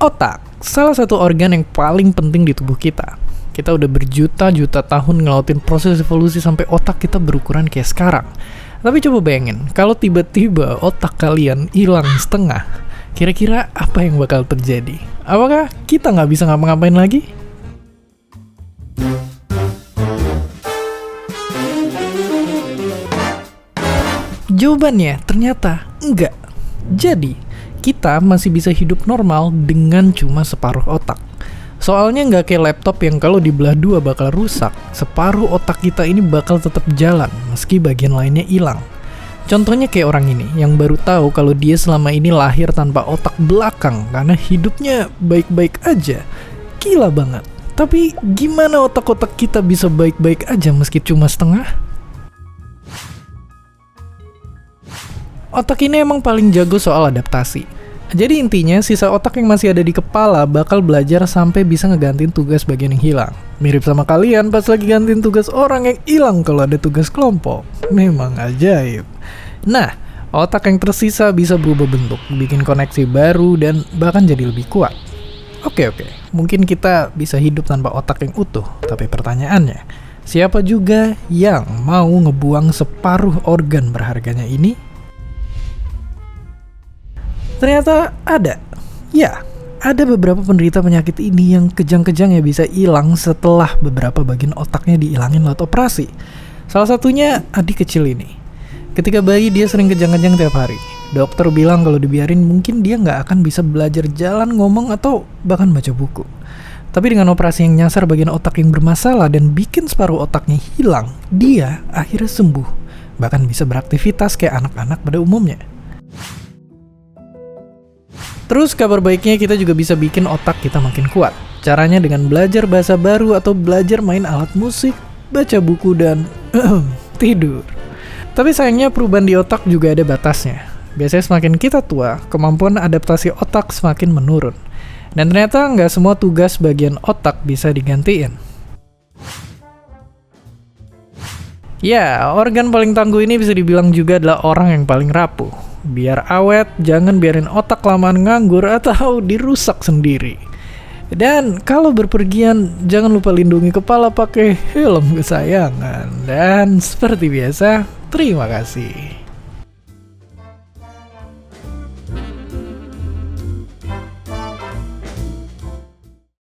Otak, salah satu organ yang paling penting di tubuh kita. Kita udah berjuta-juta tahun ngelautin proses evolusi sampai otak kita berukuran kayak sekarang. Tapi coba bayangin, kalau tiba-tiba otak kalian hilang setengah, kira-kira apa yang bakal terjadi? Apakah kita nggak bisa ngapa-ngapain lagi? Jawabannya ternyata enggak. Jadi, kita masih bisa hidup normal dengan cuma separuh otak. Soalnya nggak kayak laptop yang kalau dibelah dua bakal rusak, separuh otak kita ini bakal tetap jalan meski bagian lainnya hilang. Contohnya kayak orang ini yang baru tahu kalau dia selama ini lahir tanpa otak belakang karena hidupnya baik-baik aja. Gila banget. Tapi gimana otak-otak kita bisa baik-baik aja meski cuma setengah? Otak ini emang paling jago soal adaptasi. Jadi intinya, sisa otak yang masih ada di kepala bakal belajar sampai bisa ngegantiin tugas bagian yang hilang. Mirip sama kalian pas lagi gantiin tugas orang yang hilang kalau ada tugas kelompok. Memang ajaib. Nah, otak yang tersisa bisa berubah bentuk, bikin koneksi baru, dan bahkan jadi lebih kuat. Oke, mungkin kita bisa hidup tanpa otak yang utuh. Tapi pertanyaannya, siapa juga yang mau ngebuang separuh organ berharganya ini? Ternyata ada. Ya, ada beberapa penderita penyakit ini yang kejang-kejang ya bisa hilang setelah beberapa bagian otaknya dihilangin lewat operasi. Salah satunya adik kecil ini. Ketika bayi dia sering kejang-kejang tiap hari. Dokter bilang kalau dibiarin mungkin dia nggak akan bisa belajar jalan, ngomong, atau bahkan baca buku. Tapi dengan operasi yang nyasar bagian otak yang bermasalah dan bikin separuh otaknya hilang, dia akhirnya sembuh. Bahkan bisa beraktivitas kayak anak-anak pada umumnya. Terus kabar baiknya kita juga bisa bikin otak kita makin kuat. Caranya dengan belajar bahasa baru atau belajar main alat musik, baca buku, dan tidur. Tapi sayangnya perubahan di otak juga ada batasnya. Biasanya semakin kita tua, kemampuan adaptasi otak semakin menurun. Dan ternyata nggak semua tugas bagian otak bisa digantiin. Ya, organ paling tangguh ini bisa dibilang juga adalah orang yang paling rapuh. Biar awet, jangan biarin otak kelamaan nganggur atau dirusak sendiri. Dan kalau berpergian, jangan lupa lindungi kepala pakai helm kesayangan. Dan seperti biasa, terima kasih.